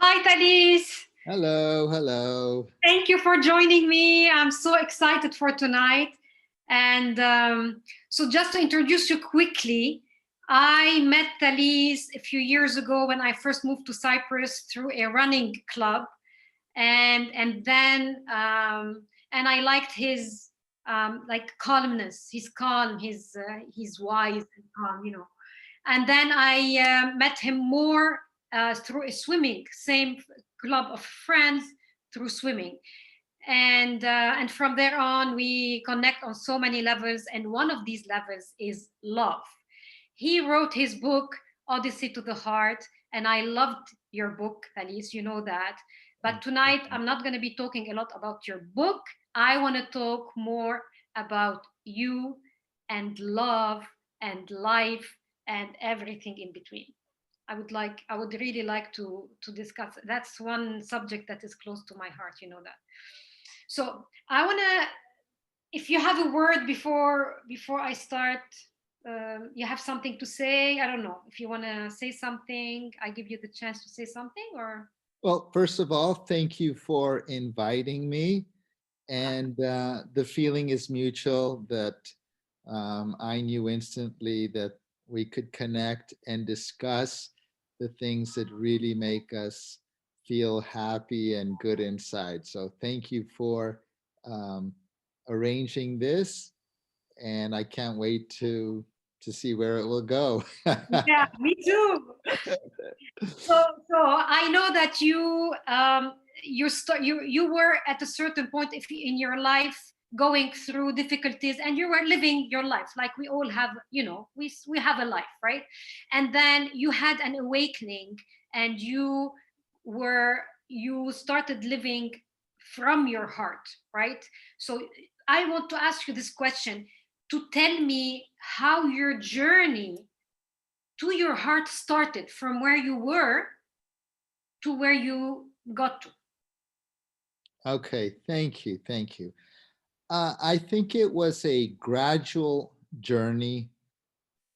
Hi, Thales. Hello, hello. Thank you for joining me. I'm so excited for tonight. And so, just to introduce you quickly, I met Thales a few years ago when I first moved to Cyprus through a running club, and then and I liked his like calmness. He's calm. He's wise and calm. And then I met him more through a swimming, same club of friends through swimming. And from there on, we connect on so many levels. And one of these levels is love. He wrote his book, Odyssey to the Heart. And I loved your book, Thalys, you know that. But tonight, I'm not going to be talking a lot about your book. I want to talk more about you and love and life and everything in between. I would really like to discuss. That's one subject that is close to my heart, you know that. So I wanna, if you have a word before I start, you have something to say. I don't know if you wanna say something. I give you the chance to say something, or Well, first of all, thank you for inviting me. And the feeling is mutual that I knew instantly that we could connect and discuss the things that really make us feel happy and good inside. So thank you for um, arranging this, and I can't wait to see where it will go. yeah, me too. So I know that you were at a certain point if in your life going through difficulties, and you were living your life like we all have. We have a life, right? And then you had an awakening, and you started living from your heart, right? So I want to ask you this question, to tell me how your journey to your heart started, from where you were to where you got to. Okay, thank you, thank you. I think it was a gradual journey.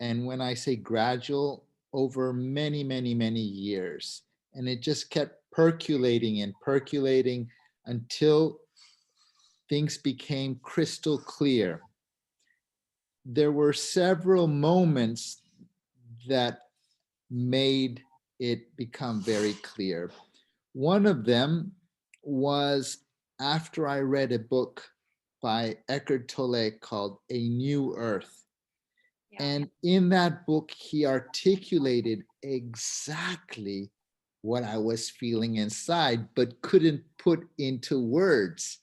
And when I say gradual, over many, many, many years. And it just kept percolating and percolating until things became crystal clear. There were several moments that made it become very clear. One of them was after I read a book by Eckhart Tolle called A New Earth. Yeah. And in that book, he articulated exactly what I was feeling inside, but couldn't put into words.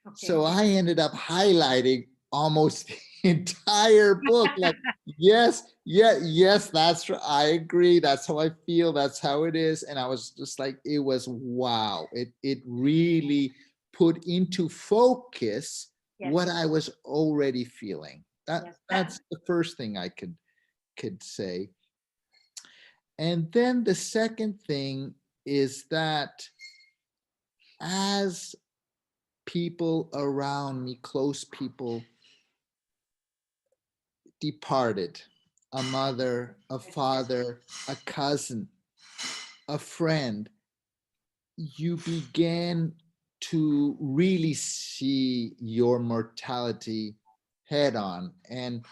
Okay. So I ended up highlighting almost the entire book. Like, yes, yeah, yes, that's right. I agree. That's how I feel. That's how it is. And I was just like, it was wow. It really put into focus Yes. what I was already feeling. Yes. That's the first thing I could say. And then the second thing is that as people around me, close people, departed, a mother, a father, a cousin, a friend, you began to really see your mortality head on, and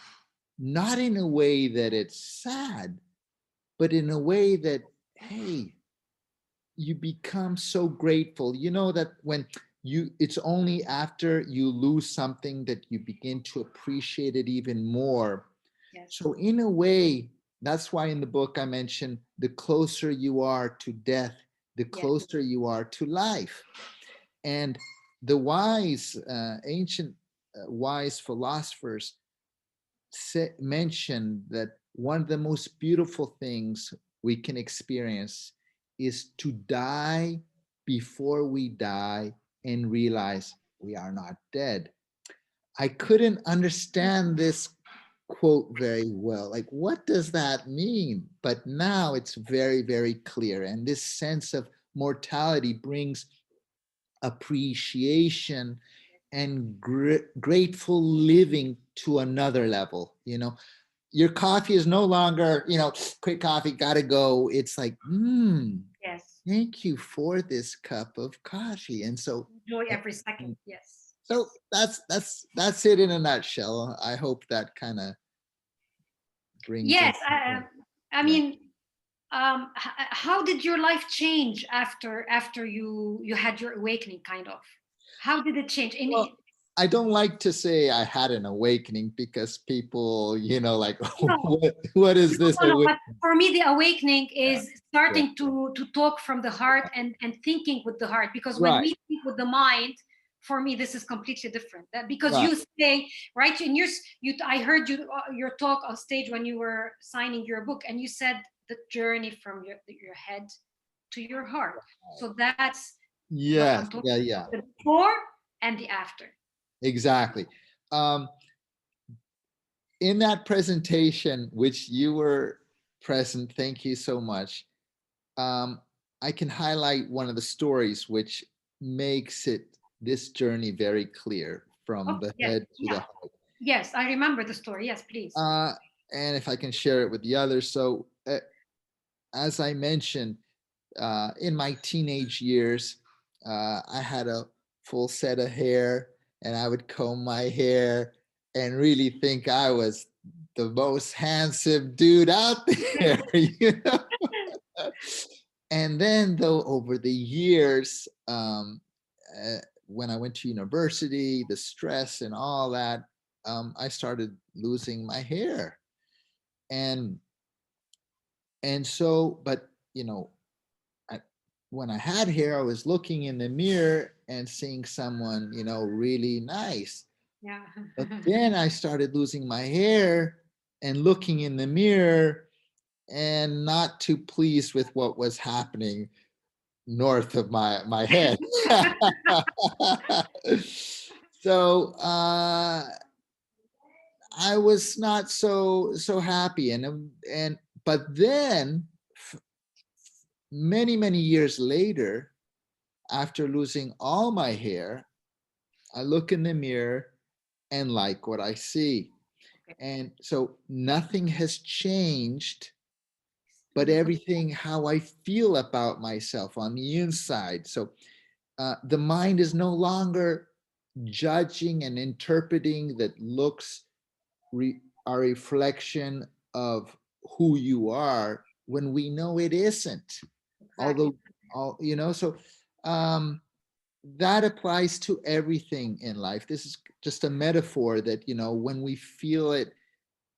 not in a way that it's sad, but in a way that, hey, you become so grateful. You know that when it's only after you lose something that you begin to appreciate it even more. Yes. So in a way, that's why in the book I mentioned the closer you are to death, the closer you are to life. And the ancient wise philosophers mentioned that one of the most beautiful things we can experience is to die before we die and realize we are not dead. I couldn't understand this quote very well. Like, what does that mean? But now it's very, very clear. And this sense of mortality brings appreciation and grateful living to another level. your coffee is no longer, quick coffee, gotta go. It's like, Yes. thank you for this cup of coffee. And so, Enjoy every second. Yes. so that's it in a nutshell. I hope that kind of brings it. Yes. I Yeah. mean, how did your life change after you had your awakening? Kind of. How did it change? Well, I don't like to say I had an awakening because people, like, No, what is this no, awakening? but for me, the awakening Yeah, is yeah. starting to talk from the heart and thinking with the heart. Because when Right, we think with the mind, for me, this is completely different. Because right. you say right in I heard your talk on stage when you were signing your book, and you said the journey from your head to your heart. So that's what I'm Yes, talking yeah, about: yeah, the before and the after. exactly. Um, in that presentation, which you were present, thank you so much. Um, I can highlight one of the stories which makes this journey very clear from Oh the yes, head to the yeah, heart. yes, I remember the story. Yes, please. Uh, and if I can share it with the others. So, as I mentioned, in my teenage years, I had a full set of hair and I would comb my hair and really think I was the most handsome dude out there. And then, though, over the years, when I went to university, the stress and all that, I started losing my hair. And so, but I, when I had hair, I was looking in the mirror and seeing someone, really nice. Yeah. But then I started losing my hair and looking in the mirror and not too pleased with what was happening north of my head. So I was not so happy, and but then many years later, after losing all my hair, I look in the mirror and like what I see. Okay. And so nothing has changed, but Beautiful. everything how I feel about myself on the inside. So the mind is no longer judging and interpreting that looks are a reflection of who you are when we know it isn't. Exactly. Although, so um, that applies to everything in life. This is just a metaphor that, when we feel it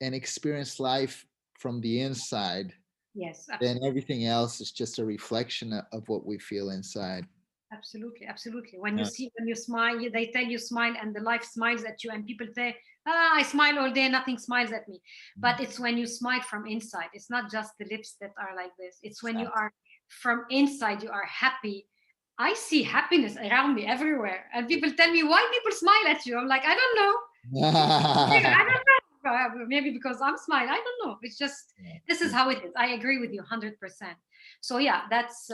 and experience life from the inside, Yes, then absolutely. everything else is just a reflection of what we feel inside. Absolutely, absolutely. When Yeah. when you smile, they tell you smile, and the life smiles at you, and people say, "Ah, I smile all day, nothing smiles at me." But it's when you smile from inside. It's not just the lips that are like this. It's when you Exactly. are from inside, you are happy. I see happiness around me everywhere, and people tell me, "Why people smile at you?" I'm like, I don't know. Yeah, I don't know. Maybe because I'm smiling. I don't know. It's just this is how it is. I agree with you 100%. So yeah, that's.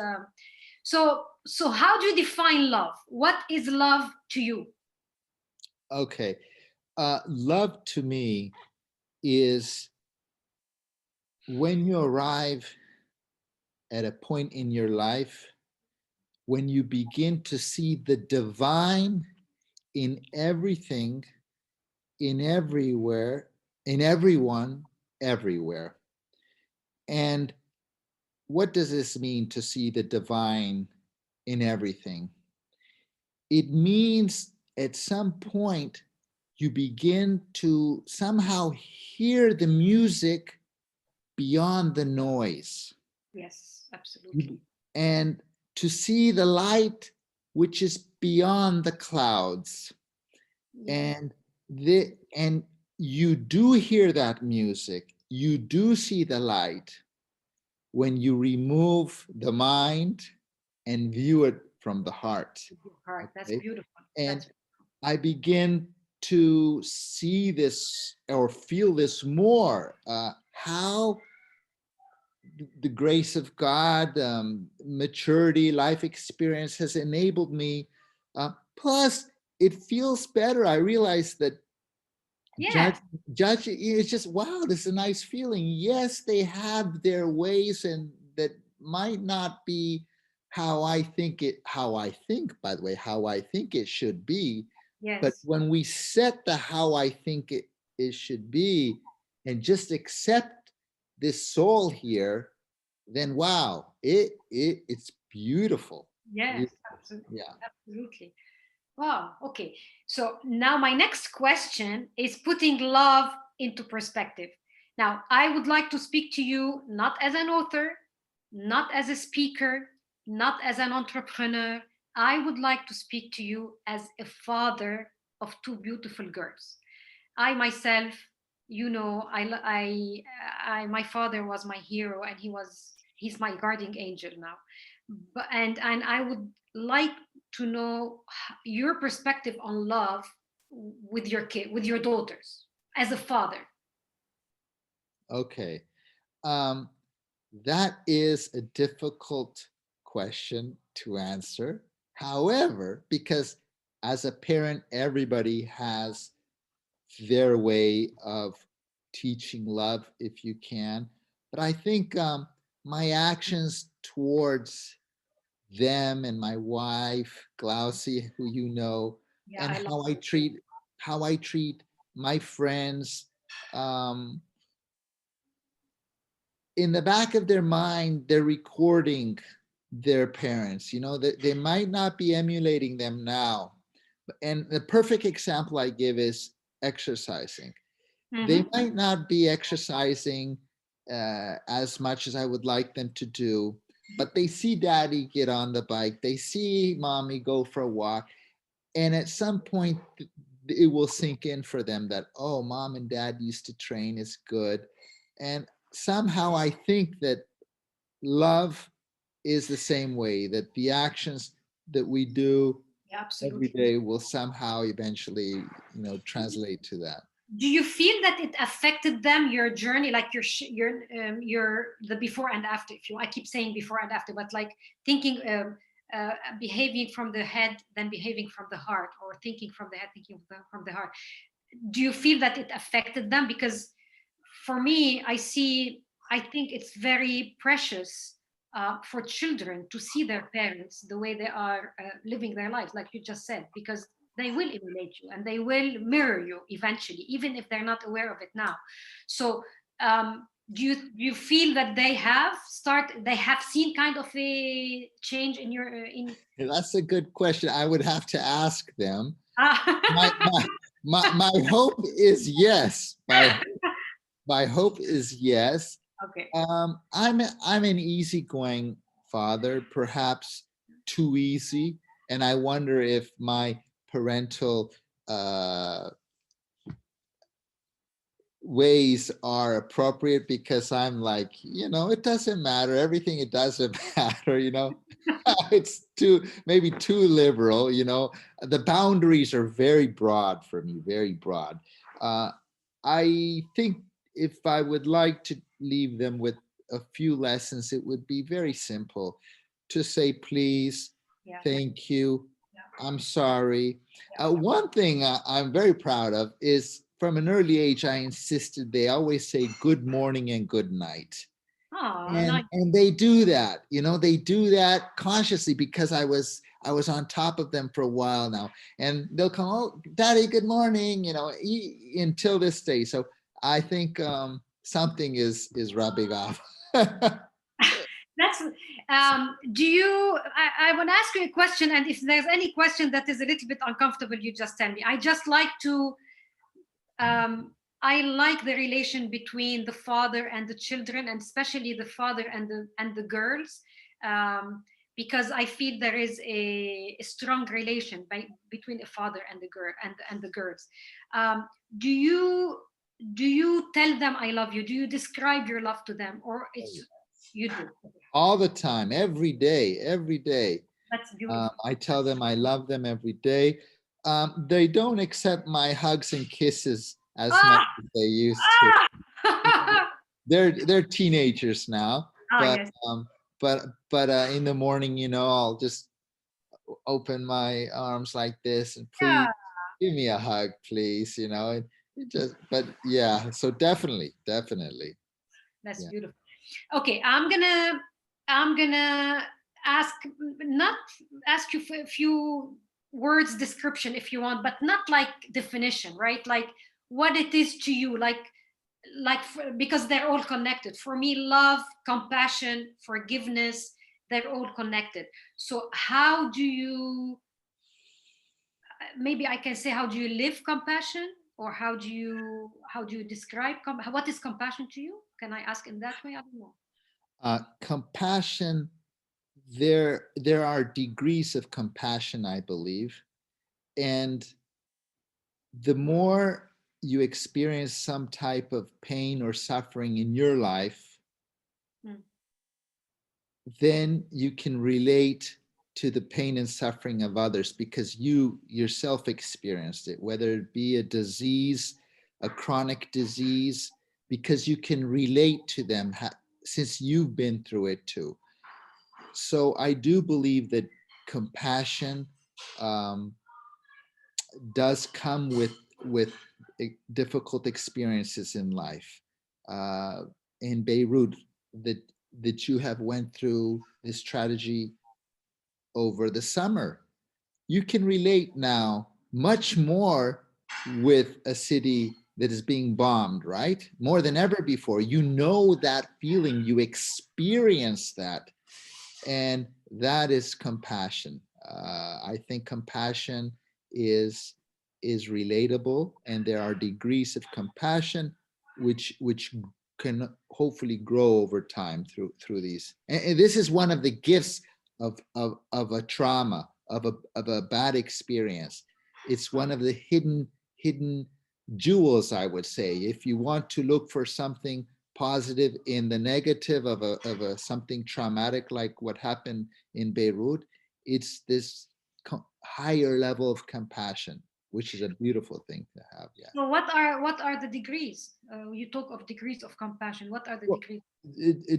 So how do you define love? What is love to you? Okay. Love to me is when you arrive at a point in your life when you begin to see the divine in everything, in everywhere, in everyone, everywhere. And what does this mean to see the divine in everything? It means at some point you begin to somehow hear the music beyond the noise. Yes, absolutely. And to see the light which is beyond the clouds. Yes, And you do hear that music, you do see the light when you remove the mind and view it from the heart. your heart. That's Okay. beautiful. And That's I begin to see this or feel this more, how the grace of God, maturity, life experience has enabled me. Plus, it feels better. I realize that judge Yes, judge it's just, wow, this is a nice feeling. Yes, they have their ways, and that might not be how I think, by the way, how I think it should be. But yes, when we set the how I think it should be, and just accept this soul here, then wow, it's beautiful. yes, Beautiful. absolutely, Yeah. absolutely. Wow. Okay. So now my next question is putting love into perspective. Now, I would like to speak to you not as an author, not as a speaker, not as an entrepreneur. I would like to speak to you as a father of two beautiful girls. I myself, my father was my hero, and he's my guardian angel now. And I would like to know your perspective on love with your kid, with your daughters, as a father. Okay. Um, that is a difficult question to answer. However, because as a parent, everybody has their way of teaching love, if you can. But I think my actions towards them and my wife, Glaucia, who you know, Yeah, and I love. how I treat my friends, um, in the back of their mind, they're recording their parents. You know, that they might not be emulating them now. And the perfect example I give is exercising. They Mm-hmm. might not be exercising as much as I would like them to do, but they see daddy get on the bike, they see mommy go for a walk, and at some point it will sink in for them that, oh, mom and dad used to train, is good. And somehow I think that love is the same way, that the actions that we do Yeah, every absolutely. day will somehow eventually, translate to that. Do you feel that it affected them, your journey, like your the before and after? If you, I keep saying before and after, but like thinking, behaving from the head, then behaving from the heart, or thinking from the head, thinking from the heart. Do you feel that it affected them? Because for me, I think it's very precious for children to see their parents the way they are living their lives, like you just said, because they will emulate you and they will mirror you eventually, even if they're not aware of it now. So, do you feel that they have seen kind of a change in your in That's a good question. I would have to ask them. My ah. my my hope is yes. My hope is yes. Okay. I'm an easygoing father, perhaps too easy, and I wonder if my parental uh, ways are appropriate, because I'm like, it doesn't matter. Everything, it doesn't matter. It's maybe too liberal. The boundaries are very broad for me, very broad. Uh, I think if I would like to leave them with a few lessons, it would be very simple to say, please, Yeah, thank you, yeah, I'm sorry. yeah. One thing I'm very proud of is, from an early age, I insisted they always say good morning and good night. Oh, And nice. they do that, they do that consciously, because I was on top of them for a while now. And they'll come, oh, daddy, good morning, until this day. So I think something is rubbing off. That's do you I want to ask you a question, and if there's any question that is a little bit uncomfortable, you just tell me. I just like to I like the relation between the father and the children, and especially the father and the girls, because I feel there is a strong relation between a father and the girl and the girls. Um, do you do you tell them I love you? Do you describe your love to them, or it's you do? All the time, every day, every day. That's beautiful. I tell them I love them every day. They don't accept my hugs and kisses as much Ah, as they used to. ah, They're teenagers now, ah, but yes, um, but in the morning, I'll just open my arms like this, and please yeah, give me a hug, please. But yeah, so definitely. That's Yeah. beautiful. Okay, I'm gonna ask, not ask you for a few words description if you want, but not like definition, right? Like what it is to you, because they're all connected. For me, love, compassion, forgiveness, they're all connected. So how do you, maybe I can say, how do you live compassion, or how do you describe what is compassion to you? Can I ask in that way? I don't know. Compassion, there are degrees of compassion, I believe. And the more you experience some type of pain or suffering in your life, Mm. then you can relate to the pain and suffering of others because you yourself experienced it, whether it be a disease, a chronic disease, because you can relate to them since you've been through it too. So I do believe that compassion um, does come with difficult experiences in life. Uh, in Beirut, that that you have went through this tragedy over the summer, you can relate now much more with a city that is being bombed, right? More than ever before. You know that feeling, you experience that, and that is compassion. I think compassion is is relatable, and there are degrees of compassion which can hopefully grow over time through these. And this is one of the gifts of a trauma, of a bad experience. It's one of the hidden jewels, I would say. If you want to look for something positive in the negative of a something traumatic like what happened in Beirut, it's this higher level of compassion, which is a beautiful thing to have. Yeah. So what are the degrees? You talk of degrees of compassion. What are the Well, degrees?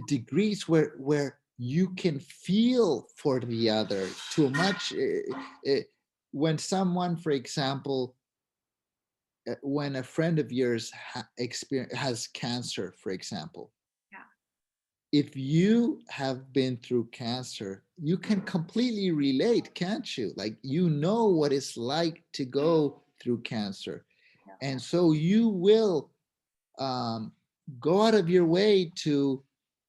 degrees where you can feel for the other too much. When someone, for example, when a friend of yours has cancer, for example, Yeah. if you have been through cancer, you can completely relate, can't you? Like, you know what it's like to go through cancer. Yeah. And so you will um, go out of your way to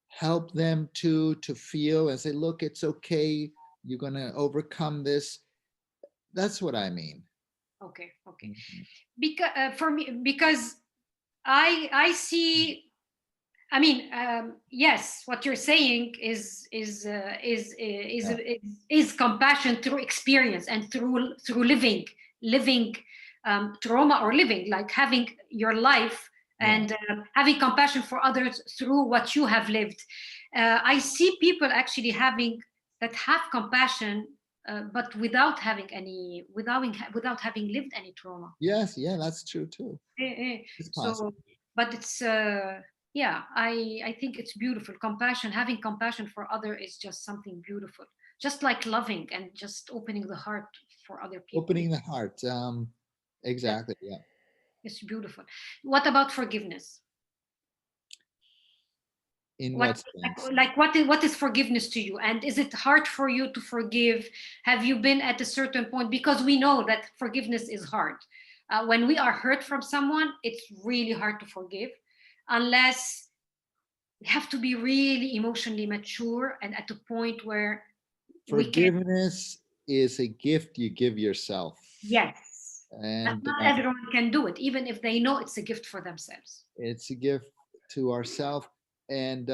help them to feel and say, look, it's okay. You're going to overcome this. That's what I mean. Okay. Okay. Mhm. Because for me, because I see. I mean, yes, what you're saying Yeah. is compassion through experience and through living trauma, or living, like having your life, Yeah. and having compassion for others through what you have lived. I see people actually that have compassion, but without having lived any trauma. Yes. Yeah, that's true too. It's possible. So, but it's yeah, I think it's beautiful. Compassion, having compassion for other is just something beautiful. Just like loving and just opening the heart for other people. Opening the heart. That Exactly. Yeah. is beautiful. What about forgiveness? In What what sense? what is forgiveness to you? And is it hard for you to forgive? Have you been at a certain point? Because we know that forgiveness is hard. When we are hurt from someone, it's really hard to forgive, unless we have to be really emotionally mature and at a point where we can. Forgiveness is a gift you give yourself. Yes, but And not everyone can do it, even if they know it's a gift for themselves. it's a gift to ourselves. And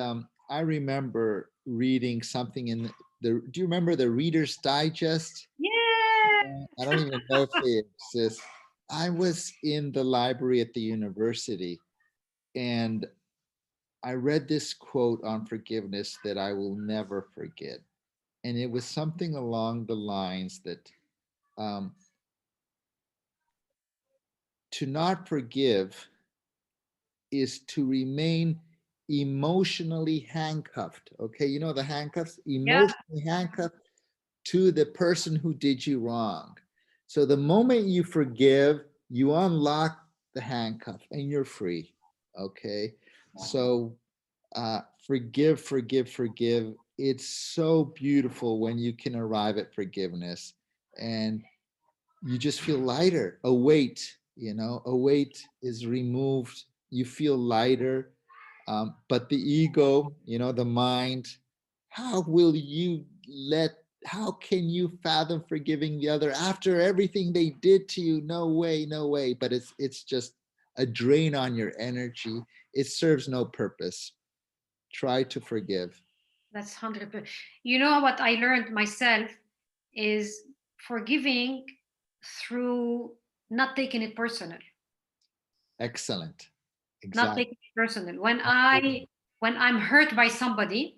I remember reading something in do you remember the Reader's Digest? Yeah. I don't even know if they exist. I was in the library at the university, and I read this quote on forgiveness that I will never forget. And it was something along the lines that um, to not forgive is to remain emotionally handcuffed. Okay, you know the handcuffs? Yeah. Emotionally handcuffed to the person who did you wrong. So the moment you forgive, you unlock the handcuff and you're free. Okay. So forgive, forgive, forgive. It's so beautiful when you can arrive at forgiveness and you just feel lighter. A weight, a weight is removed. You feel lighter. But the ego, the mind, how will you let, how can you fathom forgiving the other after everything they did to you? No way, no way. But it's just a drain on your energy. It serves no purpose. Try to forgive. That's 100%. You know what I learned myself is forgiving through not taking it personal. Excellent. Not Exactly. taking it personal. When I'm hurt by somebody,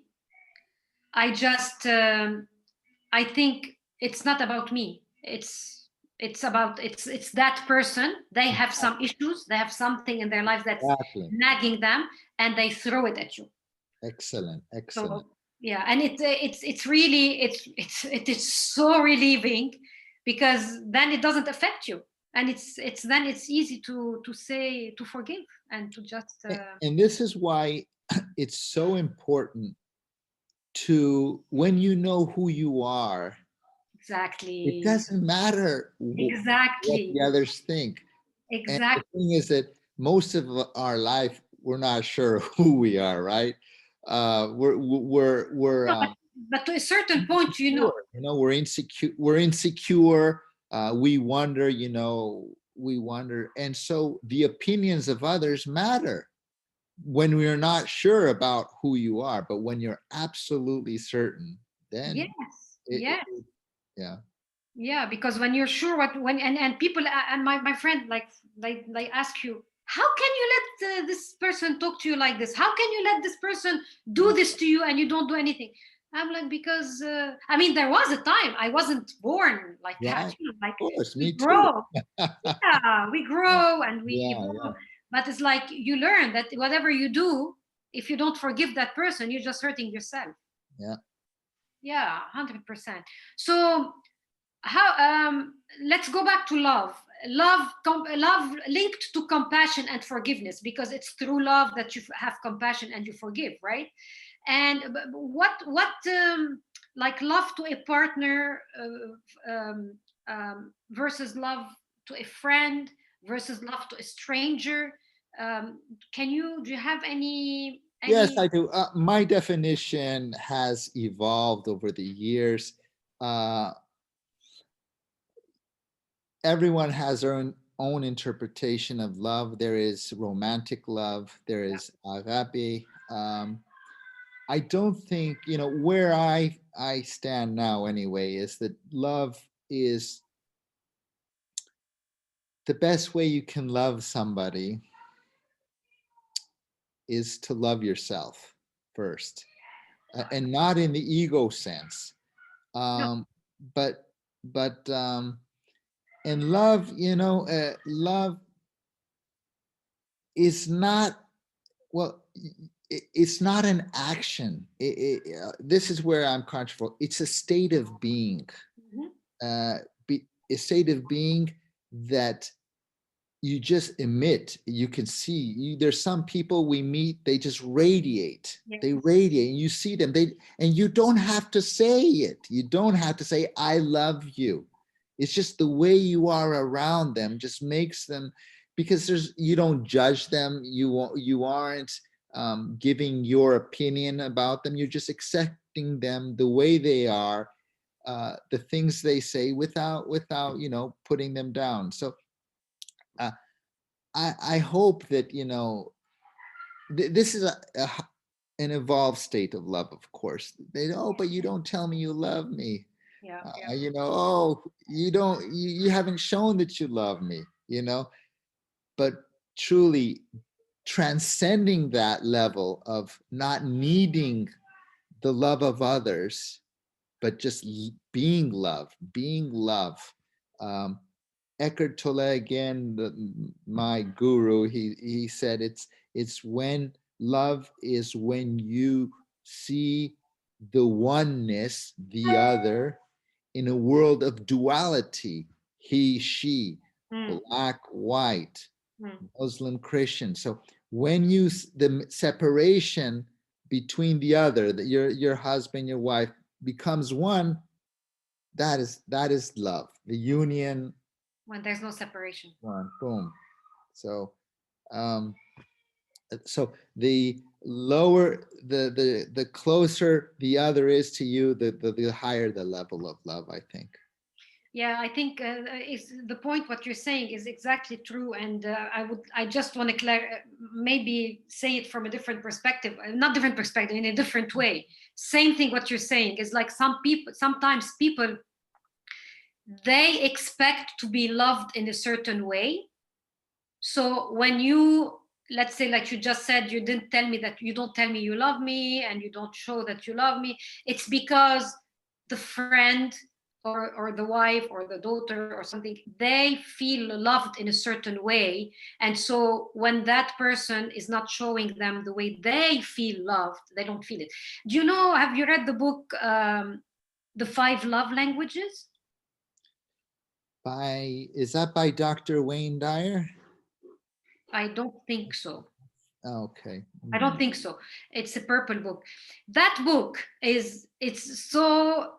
I just I think it's not about me. It's that person. They have some issues. They have something in their life that's Exactly. nagging them, and they throw it at you. Excellent. Excellent. So yeah, and it's really it is so relieving, because then it doesn't affect you, and it's then it's easy to say to forgive and to just And this is why it's so important to, when you know who you are, it exactly, doesn't matter what exactly, the others think. And the exactly. thing is that most of our life, we're not sure who we are, right? We're No, but to a certain point, insecure, we're insecure, we're insecure. We wonder, we wonder. And so the opinions of others matter when we're not sure about who you are, but when you're absolutely certain, then yes, it, yes. yeah. Yeah, because when you're sure what when and people and my friend, like they ask you, how can you let this person talk to you like this? How can you let this person do this to you and you don't do anything? I'm like, because I mean, there was a time I wasn't born like that. Right. Like Of course, we me too. grow, yeah, we Yeah, grow and we yeah, evolve. yeah, But it's like you learn that whatever you do, if you don't forgive that person, you're just hurting yourself. yeah. Yeah, 100%. So how let's go back to love linked to compassion and forgiveness, because it's through love that you have compassion and you forgive, right? And what like love to a partner versus love to a friend versus love to a stranger, can you do you have Yes, any I do. My definition has evolved over the years. Uh, Everyone has their own interpretation of love. There is romantic love. There yeah, is agape. I don't think, where I stand now anyway, is that love is the best way you can love somebody is to love yourself first, and not in the ego sense, no, um, but and love, love is not, well, it's not an action. This is where I'm controversial. It's a state of being, mhm, uh, a state of being that you just emit. You can see, there's some people we meet, they just radiate. yeah, They radiate, and you see them. And you don't have to say it. You don't have to say, I love you. It's just the way you are around them just makes them, because you don't judge them. You aren't giving your opinion about them. You're just accepting them the way they are, the things they say, without putting them down. So uh, I hope that, this is an evolved state of love, of course. But you don't tell me you love me. yeah, Oh, you don't, you haven't shown that you love me, but truly transcending that level of not needing the love of others, but just being love. Um, Eckhart Tolle, again, my guru, he said it's when love is when you see the oneness, the other, in a world of duality, he, she, mm, black, white, mm. Muslim, Christian. So when you the separation between the other, that your husband, your wife becomes one, that is love. The union. When there's no separation. One, boom. So um, so the lower the closer the other is to you, the higher the level of love, I think. Yeah, I think is the point. What you're saying is exactly true, and I just want to maybe say it from a different perspective, not different perspective, in a different way. Same thing. What you're saying is like sometimes people, they expect to be loved in a certain way. So when you, let's say, like you just said, you didn't tell me that, you don't tell me you love me, and you don't show that you love me, it's because the friend or the wife or the daughter or something, they feel loved in a certain way. And so when that person is not showing them the way they feel loved, they don't feel it. Do you know, have you read the book, The Five Love Languages? Is that by Dr. Wayne Dyer? I don't think so. Okay. I don't think so. It's a purple book. That book it's so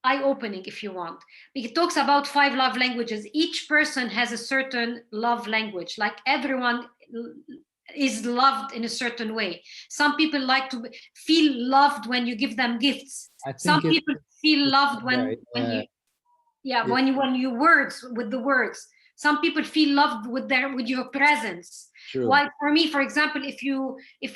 eye-opening, if you want. It talks about five love languages. Each person has a certain love language. Like everyone is loved in a certain way. Some people like to feel loved when you give them gifts. Some people feel loved when you, yeah, when you words with the words. Some people feel loved with your presence. True. While for me, for example, if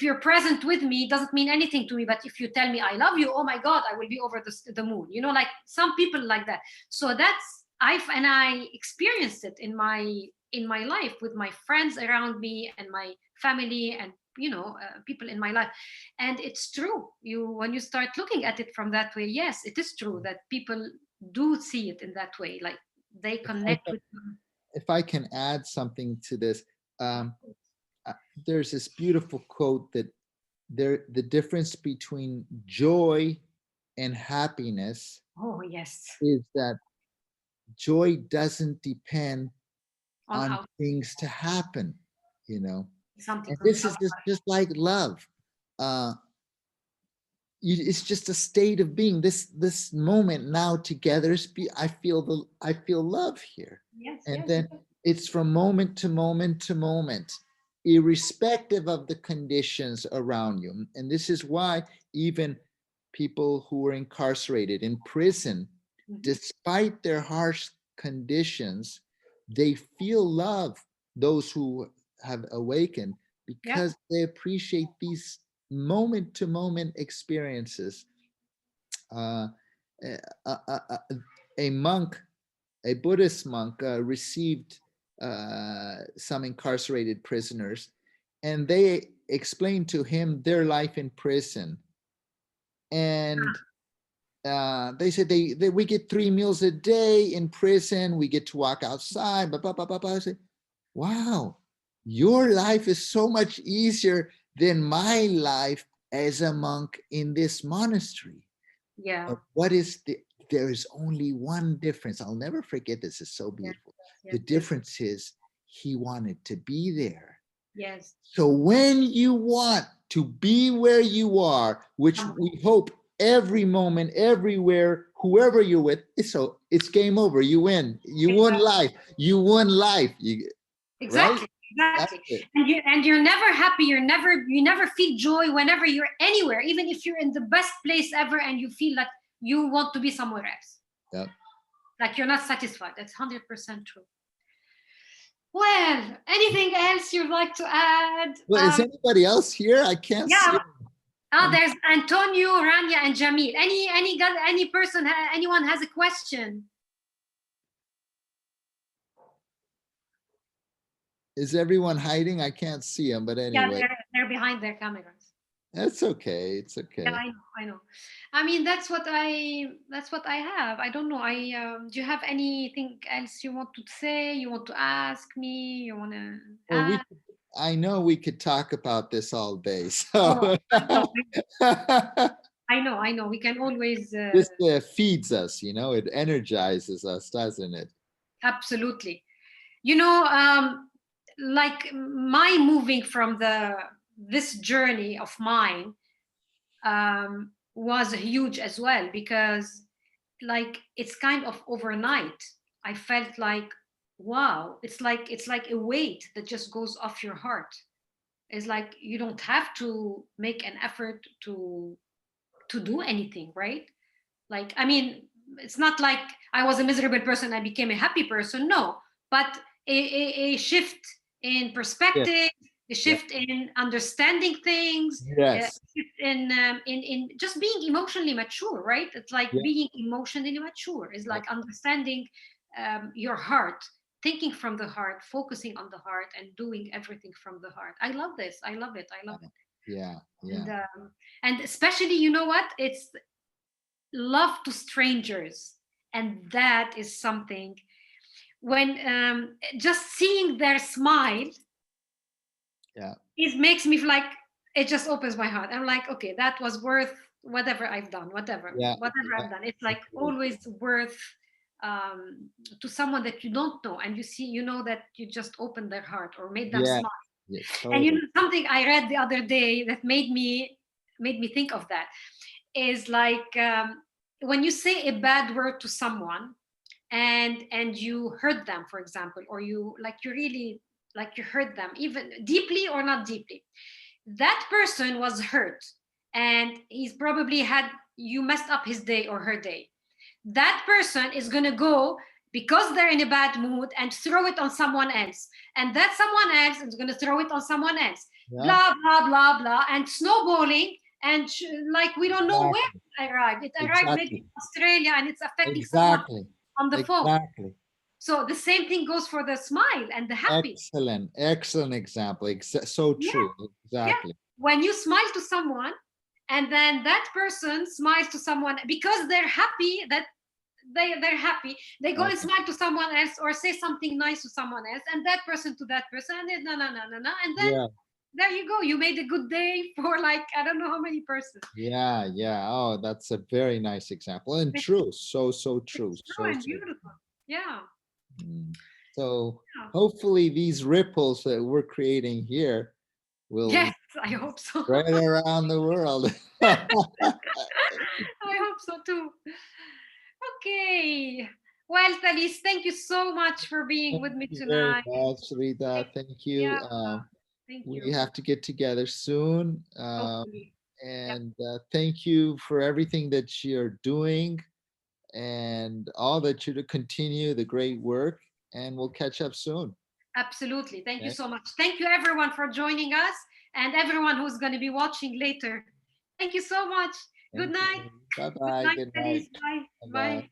you're present with me, it doesn't mean anything to me. But if you tell me I love you, oh my God, I will be over the moon. You know, like some people like that. So that's I experienced it in my life with my friends around me and my family and people in my life. And it's true. When you start looking at it from that way, yes, it is true that people do see it in that way, like they connect with them. If I can add something to this, there's this beautiful quote that the difference between joy and happiness, oh yes, is that joy doesn't depend on how things to happen, something and from this is just like love. It's just a state of being. This moment now together, I feel love here. yes, And yes, then it's from moment to moment to moment, irrespective of the conditions around you. And this is why even people who were incarcerated in prison, despite their harsh conditions, they feel love, those who have awakened, because they appreciate these moment to moment experiences. A monk, a Buddhist monk, received some incarcerated prisoners, and they explained to him their life in prison. And they said we get 3 meals a day in prison. We get to walk outside. Blah, blah, blah, blah, blah. I said, wow, your life is so much easier than my life as a monk in this monastery. Yeah. But there is only one difference. I'll never forget this. It's so beautiful. The difference is he wanted to be there. Yes. So when you want to be where you are, which we hope every moment, everywhere, whoever you're with, it's game over. You win. You won life. You won life. Exactly. Right? Exactly. And you're never happy. You never feel joy whenever you're anywhere, even if you're in the best place ever and you feel like you want to be somewhere else. Yep. Like you're not satisfied. That's 100% true. Well, anything else you'd like to add? Well, is anybody else here? I can't see. There's Antonio, Rania, and Jamil. Any person, anyone has a question? Is everyone hiding? I can't see them, but anyway. Yeah, they're behind their cameras. That's okay. It's okay. Yeah, I know. I mean, that's what I have. I don't know. Do you have anything else you want to say? You want to ask me? You want to? Well, I know we could talk about this all day. So I know. We can always. This feeds us, it energizes us, doesn't it? Absolutely. like my moving from this journey of mine was huge as well, because like it's kind of overnight. I felt like, wow, it's like a weight that just goes off your heart. It's like you don't have to make an effort to do anything, right? Like, I mean, it's not like I was a miserable person, I became a happy person. No, but a shift in Yeah. perspective, a Yeah. shift in understanding things, a Yes. shift in just being emotionally mature, right? It's like Yeah. being emotionally mature is like understanding your heart, thinking from the heart, focusing on the heart, and doing everything from the heart. I love this. I love it. I love it. Yeah. And Yeah. and especially, you know what? It's love to strangers, and that is something, when just seeing their smile, Yeah. it makes me feel like, it just opens my heart. I'm like, okay, that was worth whatever I've done, Yeah. whatever Yeah. I've done. It's like always worth, to someone that you don't know, and you see, you know, that you just opened their heart or made them Yeah. smile. Yeah. And you Totally. know, something I read the other day that made me think of that is like, when you say a bad word to someone, and you hurt them, for example, or you like, you really, like, you hurt them even deeply or not deeply, that person was hurt, and he's probably had, you messed up his day or her day. That person is going to go, because they're in a bad mood, and throw it on someone else, and that someone else is going to throw it on someone else, Yeah. blah blah blah blah, and snowballing, and like, we don't know where Exactly. it arrived. It arrived maybe Exactly. in Australia, and it's affecting someone Exactly. on the phone. Exactly. So the same thing goes for the smile and the happy. Excellent. Excellent example. So Yeah, true. yeah. Exactly. When you smile to someone, and then that person smiles to someone because they're happy, that they're happy, they go and Okay. smile to someone else or say something nice to someone else, and that person to that person, and then no no no no no, and then Yeah. there you go, you made a good day for like, I don't know how many persons. Yeah. Yeah. Oh, that's a very nice example and true. So true. It's true So and true. beautiful. Yeah, Mm. So yeah. hopefully these ripples that we're creating here will Yes, I hope so. spread around the world. I hope so too. Okay. Well, Thalys, thank you so much for being Thank with me you very tonight. much, Rita. Thank you. Yeah, thank We you. have to get together soon. Hopefully. Yep, And thank you for everything that you're doing and all that you to continue the great work. And we'll catch up soon. absolutely. Thank you Okay. so much. Thank you, everyone, for joining us, and everyone who's going to be watching later. Thank you so much. Good Thank night. you. Bye Good bye. night, Good night. Thalys. Bye. Bye bye. Bye.